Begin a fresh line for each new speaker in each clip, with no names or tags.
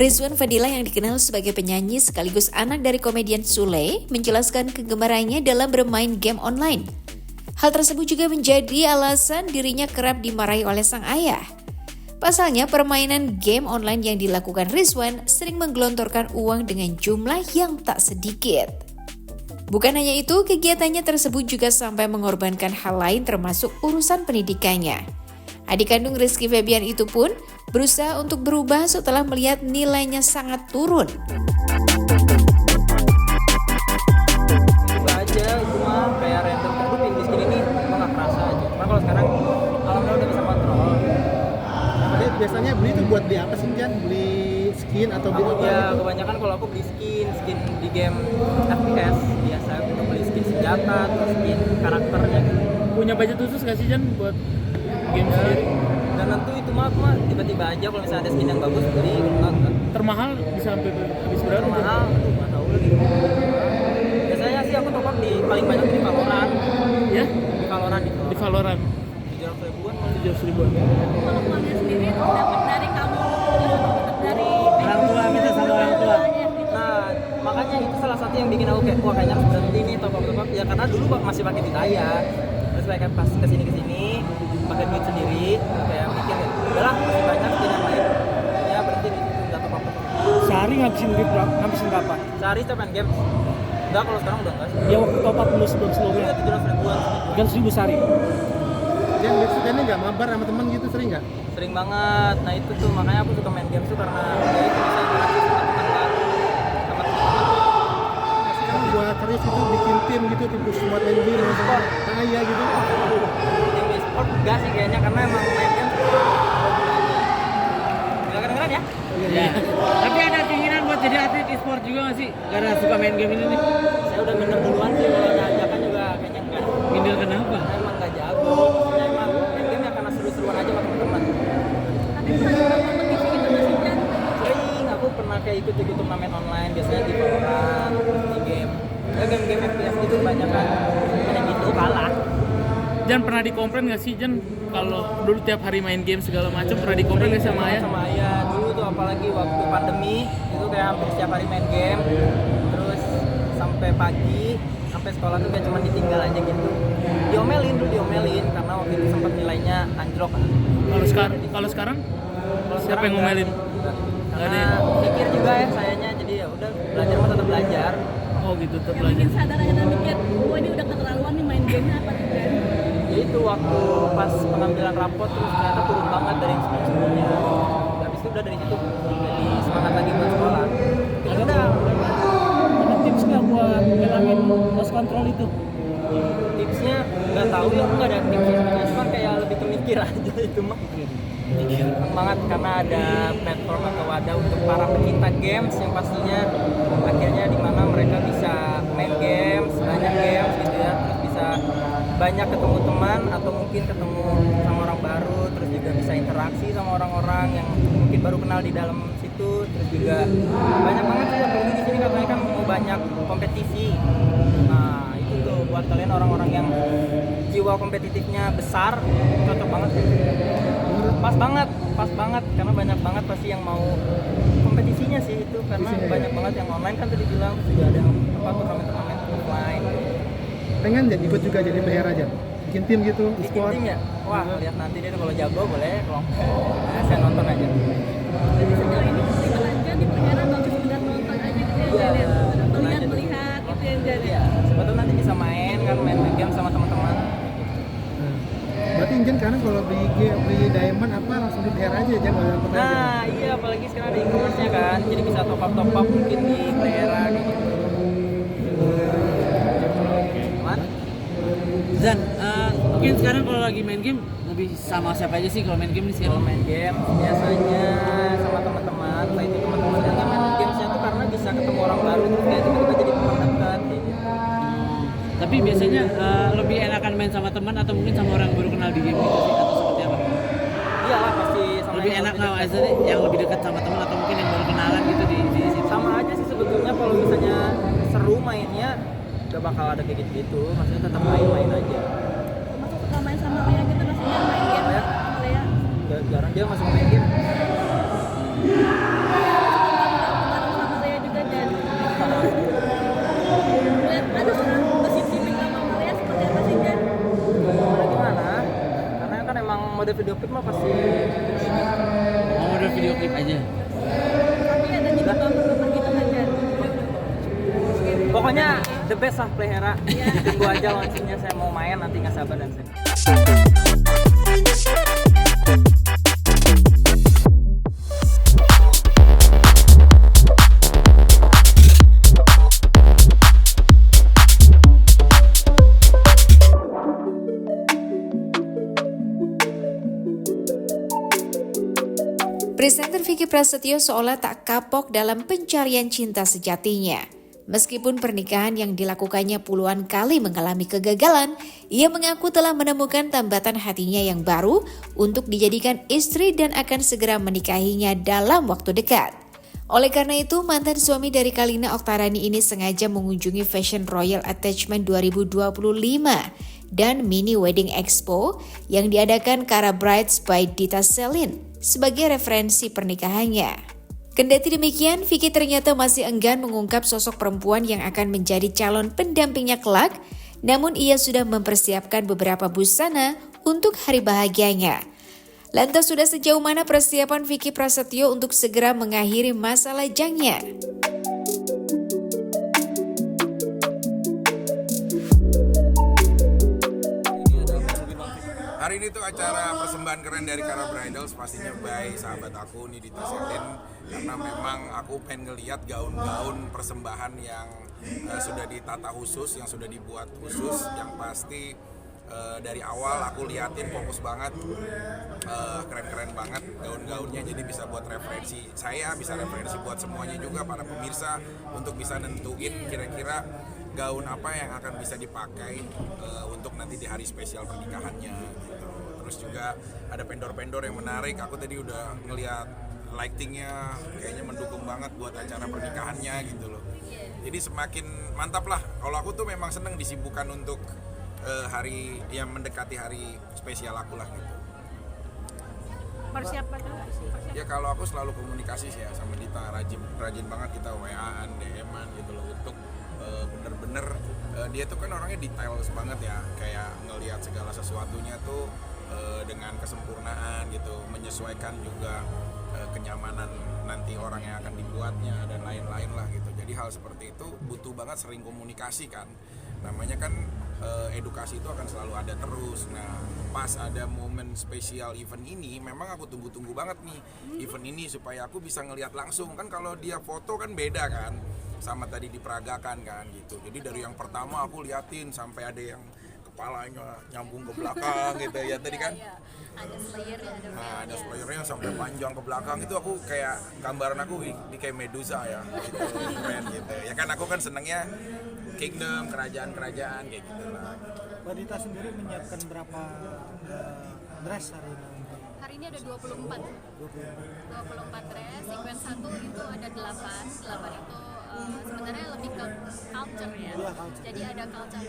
Rizwan Fadila yang dikenal sebagai penyanyi sekaligus anak dari komedian Sule menjelaskan kegemarannya dalam bermain game online. Hal tersebut juga menjadi alasan dirinya kerap dimarahi oleh sang ayah. Pasalnya permainan game online yang dilakukan Rizwan sering menggelontorkan uang dengan jumlah yang tak sedikit. Bukan hanya itu, kegiatannya tersebut juga sampai mengorbankan hal lain termasuk urusan pendidikannya. Adik kandung Rizky Febian itu pun berusaha untuk berubah setelah melihat nilainya sangat turun.
Tiba aja itu mah kayak random, aduh pilih skin ini gue gak kerasa aja. Cuman kalau sekarang alhamdulillah udah bisa kontrol.
Jadi biasanya beli itu buat di apa sih Jan? Beli skin atau beli apa
Ya
gitu?
kebanyakan kalau aku beli skin di game FPS biasa aku beli skin senjata atau skin karakternya.
Punya budget khusus gak sih Jan buat game sendiri?
Dan tentu itu mah aku mah tiba-tiba aja kalau misalnya ada skin yang bagus beli, enggak.
Termahal bisa sampai habis berapa?
Termahal, aduh gak tau lagi. Biasanya sih aku top up di paling banyak di Valorant.
Ya?
Di Valorant itu.
Di Valorant
700 ribuan.
700 ribuan.
Kalau uangnya sendiri dapat dari kamu, dari
Orang tua, minta sama orang tua.
Nah, makanya itu salah satu yang bikin aku kayak wah kayaknya harus berhenti nih top up ya karena dulu masih pakai duit ayah. Terus kayak pas kesini pakai duit sendiri kayak mikir ya udahlah masih banyak skin yang lain ya berhenti di situ nggak top up.
Sehari ngabisin duit berapa? Ngabisin berapa?
Sehari saya main game enggak, kalau sekarang udah enggak sih.
Ya waktu top up dulu
Dulu
sebelumnya.
700 ribuan
Kan 1000 sehari.
Jan biasanya nggak mabar sama teman gitu, sering nggak?
sering banget. Nah itu tuh makanya aku suka main game tuh karena ya itu bisa interaksi sama teman baru sama teman-teman.
Sekarang buat serius itu bikin tim gitu, tim buat main game sama kaya gitu.
Tim e-sport enggak sih kayaknya karena emang main game nggak kedengeran ya.
Ya. Tapi ada keinginan buat jadi atlet e-sport juga nggak sih? Karena suka main game ini nih.
Saya udah minder duluan sih kalau ada ajakan juga kayaknya enggak.
Minder kenapa?
Karena emang nggak jago. Maksudnya emang main game ya karena seru-seruan aja sama teman-teman.
tapi pernah kompetisi gitu nggak sih Jan?
Sering aku pernah kayak ikut turnamen online biasanya di Valorant, di game. Ya game-game FPS gitu banyak kan. Banyak gitu kalah.
Jan pernah dikomplain nggak sih Jan? Kalau dulu tiap hari main game segala macam pernah dikomplain nggak sama ayah?
Sama ayah dulu tuh apalagi waktu pandemi itu kayak hampir setiap hari main game. Terus sampai pagi sampai sekolah tuh kayak cuma ditinggal aja gitu. Diomelin karena waktu itu sempat nilainya anjlok kan.
Kalau sekarang
Kalau
siapa
sekarang
yang ngomelin?
enggak.
Nggak ada
Karena
ya?
mikir juga ya sayanya, jadi ya udah belajar mah tetap belajar.
Oh gitu tetap
Yang
belajar.
bikin sadar aja dan mikir, wah ini udah keterlaluan nih main gamenya apa nih Jan?
Ya itu waktu pas pengambilan rapot terus ternyata turun banget dari yang sebelumnya. Habis itu udah dari situ jadi semangat lagi buat sekolah. Ya udah
Ada tips nggak buat ngilangin lost control itu?
tipsnya nggak tahu ya, aku nggak ada tips sebenarnya, cuma kayak lebih ke mikir aja itu mah. Senang banget karena ada platform atau wadah untuk para pecinta games yang pastinya akhirnya di mana mereka bisa main games, banyak games gitu ya, terus bisa banyak ketemu teman atau mungkin ketemu sama orang baru, terus juga bisa interaksi sama orang-orang yang mungkin baru kenal di dalam situ, terus juga banyak banget sih apalagi di sini katanya kan mau banyak kompetisi. Nah itu tuh buat kalian orang-orang yang jiwa kompetitifnya besar cocok banget sih. Pas banget karena banyak banget pasti yang mau kompetisinya sih itu karena banyak banget yang online kan tadi bilang juga ada yang turnamen offline.
Pengen jadi ikut juga jadi player aja, bikin tim gitu,
Bikin
e-sport.
tim ya? Wah lihat nanti deh kalau jago boleh kalau nah, saya nonton aja.
Jadi sejauh ini pertimbangan Jan di Perkara bagus sekedar nonton aja gitu ya Jan ya?
Nonton aja dulu.
Melihat gitu ya Jan ya?
Iya, sebetulnya nanti bisa main game sama teman-teman.
Berarti Jan karena kalau beli diamond apa langsung di player aja Jan, nggak dapat aja.
Nah iya apalagi sekarang ada e-commerce-nya kan, jadi bisa top up mungkin di player kayak gitu. Cuman
Zan, mungkin sekarang kalau lagi main game lebih sama siapa aja sih kalau main game nih
kalau
sekarang?
main game biasanya sama teman-teman, baik itu teman-teman yang main gamesnya tuh karena bisa ketemu orang baru terus kayak tiba-tiba jadi teman dekat kayak gitu.
Tapi biasanya lebih enakan main sama teman atau mungkin sama orang baru kenal di game gitu sih atau seperti apa?
Iya lah pasti sama
Lebih
yang
enak
lebih
nggak
dekat.
maksudnya yang lebih dekat sama teman atau mungkin yang baru kenalan gitu di situ?
Sama aja sih sebetulnya kalau misalnya seru mainnya gak bakal ada kayak gitu, maksudnya tetap main aja.
Masuk suka main sama Lea gitu nggak sih Jan main game
Lea?
sama Lea?
Jarang dia masuk main game.
Suka
video klip mah pasti
Oh, udah video klip aja.
Tapi ada jadi baper-baper gitu kan Jan?
pokoknya the best lah Playhera. Ditunggu aja launchingnya, saya mau main nanti, nggak sabar dan saya.
Presenter Vicky Prasetyo seolah tak kapok dalam pencarian cinta sejatinya. Meskipun pernikahan yang dilakukannya puluhan kali mengalami kegagalan, ia mengaku telah menemukan tambatan hatinya yang baru untuk dijadikan istri dan akan segera menikahinya dalam waktu dekat. Oleh karena itu, mantan suami dari Kalina Oktarani ini sengaja mengunjungi Fashion Royal Attachment 2025 dan Mini Wedding Expo yang diadakan Cara Brides by Dita Selin sebagai referensi pernikahannya. Kendati demikian, Vicky ternyata masih enggan mengungkap sosok perempuan yang akan menjadi calon pendampingnya kelak, namun ia sudah mempersiapkan beberapa busana untuk hari bahagianya. Lantas sudah sejauh mana persiapan Vicky Prasetyo untuk segera mengakhiri masa lajangnya?
Hari ini tuh acara persembahan keren dari Cara Bridals, pastinya by sahabat aku nih Dita Selin, karena memang aku pengen ngeliat gaun-gaun persembahan yang sudah ditata khusus, yang sudah dibuat khusus, yang pasti dari awal aku liatin fokus banget, keren-keren banget gaun-gaunnya, jadi bisa buat referensi saya, bisa referensi buat semuanya juga para pemirsa untuk bisa nentuin kira-kira gaun apa yang akan bisa dipakai untuk nanti di hari spesial pernikahannya gitu. Terus juga ada vendor-vendor yang menarik, aku tadi udah ngeliat lightingnya kayaknya mendukung banget buat acara pernikahannya gitu loh. Jadi semakin mantap lah. Kalau aku tuh memang seneng disibukkan untuk hari yang mendekati hari spesial aku lah gitu.
Persiapan.
Ya kalau aku selalu komunikasi sih ya sama Dita, rajin banget kita WA-an, DM-an gitu loh untuk bener-bener dia tuh kan orangnya details banget ya, kayak ngelihat segala sesuatunya tuh dengan kesempurnaan gitu, menyesuaikan juga kenyamanan nanti orang yang akan dibuatnya dan lain-lain lah gitu. Jadi hal seperti itu butuh banget sering komunikasi kan, namanya kan edukasi itu akan selalu ada terus. Nah pas ada momen spesial event ini memang aku tunggu-tunggu banget nih event ini supaya aku bisa ngelihat langsung kan. Kalau dia foto kan beda kan sama tadi diperagakan kan gitu. Jadi dari yang pertama aku liatin sampai ada yang kepalanya nyambung ke belakang gitu ya tadi kan.
Ada slayernya,
Ada slayernya sampai panjang ke belakang, itu aku kayak gambaran aku di kayak Medusa ya gitu, keren gitu. Ya kan aku kan senengnya kingdom, kerajaan-kerajaan kayak gitu lah.
Mbak Dita sendiri menyiapkan berapa dress hari ini?
Hari ini ada 24 dress, sequence 1 itu ada 8 itu sebenarnya lebih ke culture ya. Jadi ada culture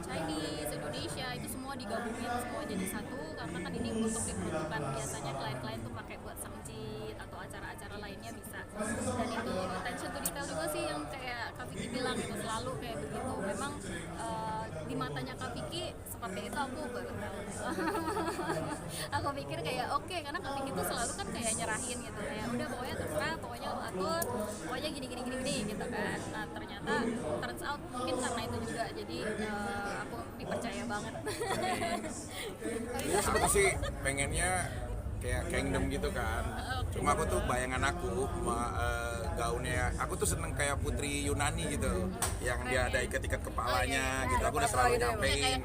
Chinese, Indonesia, itu semua digabungin semua jadi satu, karena kan ini untuk diperuntukkan biasanya klien-klien tuh pakai buat sangcit atau acara-acara lainnya bisa. Dan itu attention to detail juga sih yang kayak Kak Vicky bilang, itu selalu kayak begitu. Memang di matanya Kak Vicky seperti itu, aku baru tahu. Aku pikir kayak oke, karena Kak Vicky tuh selalu kan kayak nyerahin gitu, kayak udah pokoknya terserah, pokoknya lo atur, pokoknya gini gitu kan. Nah ternyata turns out mungkin karena itu juga, jadi aku dipercaya banget.
Ya seperti sih pengennya kayak kingdom gitu kan. Cuma aku tuh bayangan aku gaunnya, aku tuh seneng kayak putri Yunani gitu, yang dia ada ikat-ikat kepalanya gitu. Aku udah selalu nyampein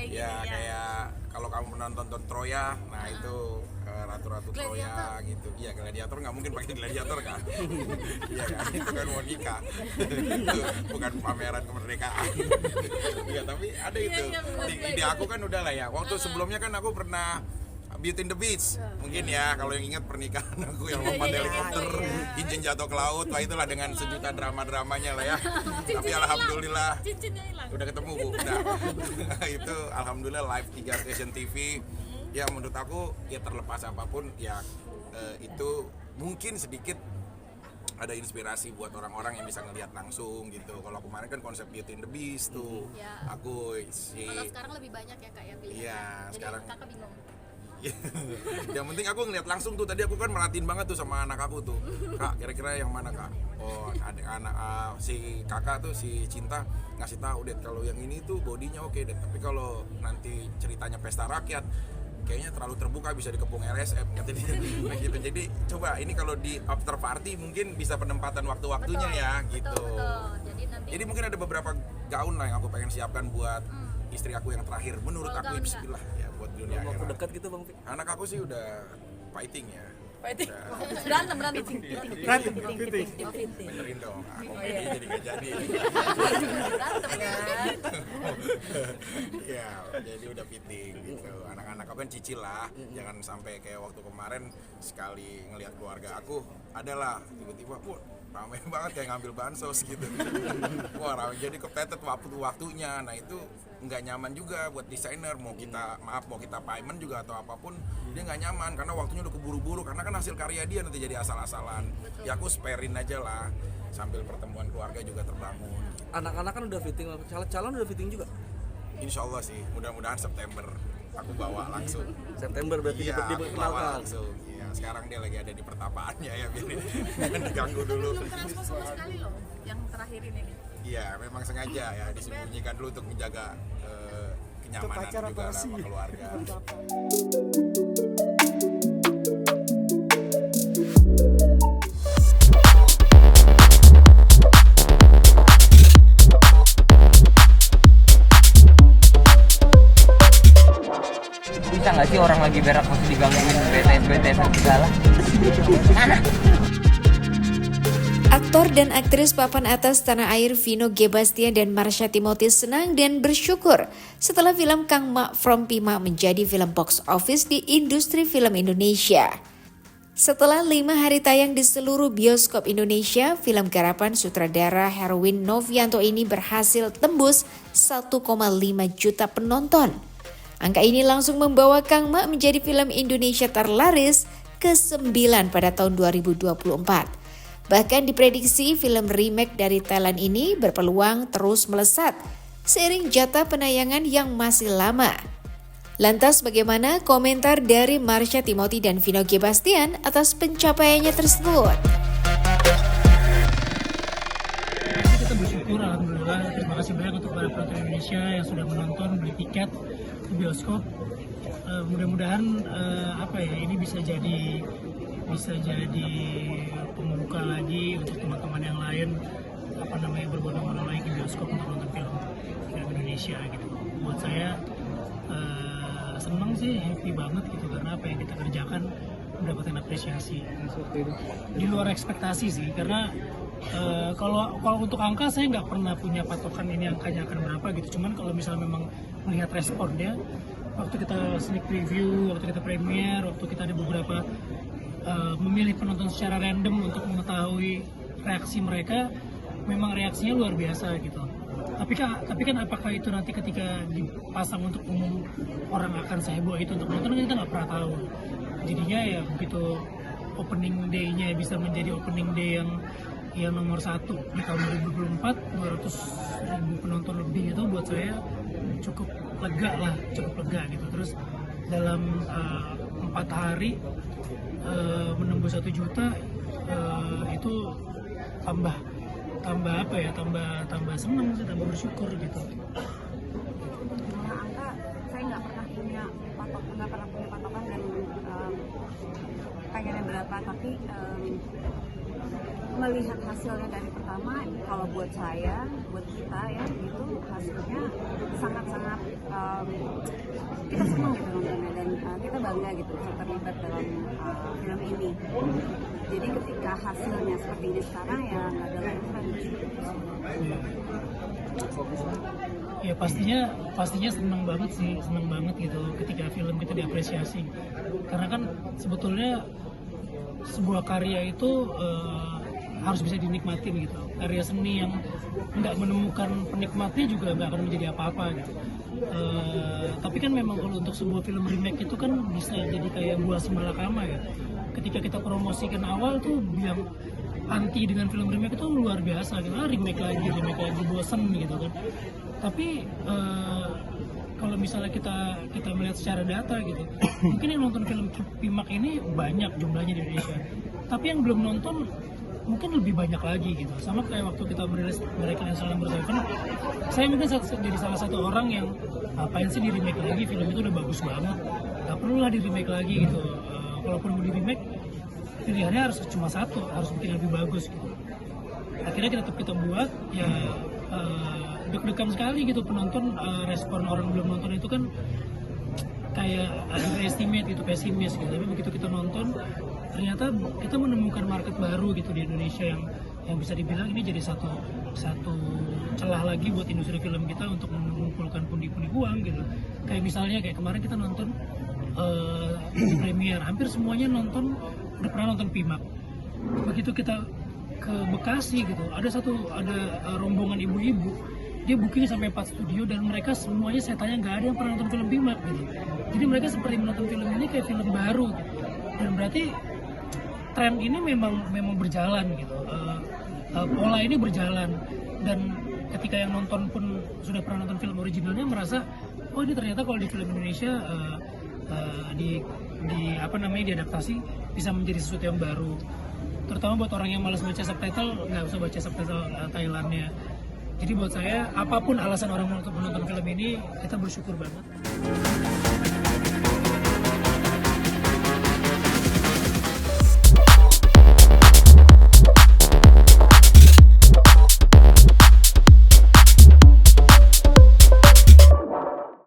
ya kayak kalau kamu menonton Troya, nah itu ratu-ratu Troya gitu. Iya, gladiator nggak mungkin pakai gladiator kan. Iya kan, itu kan mau nikah. Itu bukan pameran kemerdekaan. Iya, tapi ada itu. Di aku kan udah lah ya. Waktu sebelumnya kan aku pernah Beauty and the Beast, mungkin ya kalau yang ingat pernikahan aku yang lompat helikopter, cincin jatuh ke laut, lah itulah dengan sejuta drama-dramanya lah ya. Tapi alhamdulillah udah ketemu Bu, udah. Itu alhamdulillah live 3 Station TV. Ya menurut aku ya terlepas apapun ya itu mungkin sedikit ada inspirasi buat orang-orang yang bisa ngelihat langsung gitu. Kalau kemarin kan konsep Beauty and the Beast tuh, aku sih.
Kalau sekarang lebih banyak ya Kak ya pilihan.
Iya,
Jadi
sekarang
Kakak bingung.
Yang penting aku ngeliat langsung tuh, tadi aku kan merhatiin banget tuh sama anak aku tuh, Kak kira-kira yang mana Kak? Oh anak si kakak tuh si Cinta ngasih tahu deh kalau yang ini tuh bodinya oke deh, tapi kalau nanti ceritanya pesta rakyat kayaknya terlalu terbuka, bisa dikepung LSM kata dia. Nah, gitu. Jadi coba ini kalau di after party mungkin bisa penempatan waktu-waktunya ya gitu.
Betul.
Jadi mungkin ada beberapa gaun lah yang aku pengen siapkan buat istri aku yang terakhir. Menurut aku bismillah ya buat dunia
Waktu
akhirat.
dekat gitu Bang Fik.
Anak aku sih udah fighting ya.
berantem
Benerin dong, komedi jadi gak jadi. Iya, jadi udah fitting gitu. Anak-anak aku kan cicil lah, jangan sampai kayak waktu kemarin sekali ngelihat keluarga aku, adalah tiba-tiba, ramai banget kayak ngambil bansos gitu. Wah, ramai, jadi kepepet waktunya. Nah itu nggak nyaman juga buat desainer, mau kita payment juga atau apapun, dia nggak nyaman karena waktunya udah keburu-buru, karena kan hasil karya dia nanti jadi asal-asalan. Ya aku sparein aja lah, sambil pertemuan keluarga juga terbangun.
Anak-anak kan udah fitting, calon udah fitting juga.
Insya Allah sih, mudah-mudahan September aku bawa langsung.
September berarti
Iya, aku bawa
diperkenalkan.
langsung. Iya, sekarang dia lagi ada di pertapaannya ya, biar diganggu dulu.
belum transport sama sekali loh yang terakhir ini nih.
Iya, memang sengaja ya disembunyikan dulu untuk menjaga kenyamanan juga lah sama keluarga.
Bisa nggak sih orang lagi berak masih digangguin BTS segala?
Aktor dan aktris papan atas tanah air Vino G. Bastian dan Marsha Timothy senang dan bersyukur setelah film Kang Mak From Pima menjadi film box office di industri film Indonesia. Setelah 5 hari tayang di seluruh bioskop Indonesia, film garapan sutradara Herwin Novianto ini berhasil tembus 1,5 juta penonton. Angka ini langsung membawa Kang Mak menjadi film Indonesia terlaris ke-9 pada tahun 2024. Bahkan diprediksi film remake dari Thailand ini berpeluang terus melesat seiring jatah penayangan yang masih lama. Lantas bagaimana komentar dari Marsha Timothy dan Vino G. Bastian atas pencapaiannya tersebut?
Kita bersyukur, alhamdulillah. Terima kasih banyak untuk para penonton Indonesia yang sudah menonton, beli tiket ke bioskop. Mudah-mudahan ini bisa jadi pembuka lagi untuk teman-teman yang lain berbondong-bondong lagi ke bioskop untuk nonton film Indonesia gitu. Buat saya senang sih, happy banget gitu, karena apa yang kita kerjakan mendapatkan apresiasi di luar ekspektasi sih, karena kalau untuk angka saya nggak pernah punya patokan ini angkanya akan berapa gitu. Cuman kalau misalnya memang melihat responnya waktu kita sneak preview, waktu kita premiere, waktu kita ada beberapa memilih penonton secara random untuk mengetahui reaksi mereka, memang reaksinya luar biasa gitu. Tapi kan apakah itu nanti ketika dipasang untuk umum orang akan seheboh itu untuk nonton, kita nggak pernah tahu. Jadinya ya begitu opening day-nya bisa menjadi opening day yang nomor 1 di tahun 2024, 200.000 penonton lebih, itu buat saya cukup lega gitu. Terus dalam 4 hari menembus 1 juta, itu tambah senang sih, tambah bersyukur gitu.
Angka saya nggak pernah punya patokan dan pengennya berapa, tapi melihat hasilnya dari pertama, kalau buat saya, buat kita ya, itu hasilnya sangat-sangat kita senang gitu nontonnya, dan kita bangga gitu terlibat dalam film ini. Jadi ketika hasilnya seperti ini sekarang, ya nggak ada lagi kan.
Ya pastinya senang banget gitu ketika film kita diapresiasi, karena kan sebetulnya sebuah karya itu harus bisa dinikmatin gitu. Karya seni yang nggak menemukan penikmatnya juga nggak akan menjadi apa-apa gitu. Tapi kan memang kalau untuk sebuah film remake itu kan bisa jadi kayak buah semalakama ya. Ketika kita promosikan awal tuh yang anti dengan film remake itu luar biasa gitu. Remake lagi bosen gitu kan. Tapi kalau misalnya kita melihat secara data gitu, mungkin yang nonton film Pimak ini banyak jumlahnya di Indonesia, tapi yang belum nonton mungkin lebih banyak lagi gitu. Sama kayak waktu kita merilis American Number 7, saya mungkin jadi salah satu orang yang apain sih di remake lagi, film itu udah bagus banget, nggak perlu lah di remake lagi gitu. Kalaupun mau di remake, pilihannya harus cuma satu, harus bikin lebih bagus gitu. Akhirnya kita buat ya, deg-degan sekali gitu penonton, respon orang belum nonton itu kan kayak underestimate gitu, pesimis gitu. Tapi begitu kita nonton, ternyata kita menemukan market baru gitu di Indonesia yang bisa dibilang ini jadi satu celah lagi buat industri film kita untuk mengumpulkan pundi-pundi uang gitu. Kayak misalnya kayak kemarin kita nonton di premiere, hampir semuanya udah pernah nonton Pimak. Begitu kita ke Bekasi gitu, ada rombongan ibu-ibu, dia booking sampai 4 studio dan mereka semuanya saya tanya nggak ada yang pernah nonton film Pimak gitu. Jadi mereka seperti menonton film ini kayak film baru gitu. Dan berarti tren ini memang berjalan gitu, pola ini berjalan, dan ketika yang nonton pun sudah pernah nonton film originalnya merasa oh ini ternyata kalau di film Indonesia diadaptasi bisa menjadi sesuatu yang baru, terutama buat orang yang malas baca subtitle, nggak usah baca subtitle Thailandnya. Jadi buat saya apapun alasan orang untuk menonton film ini, kita bersyukur banget.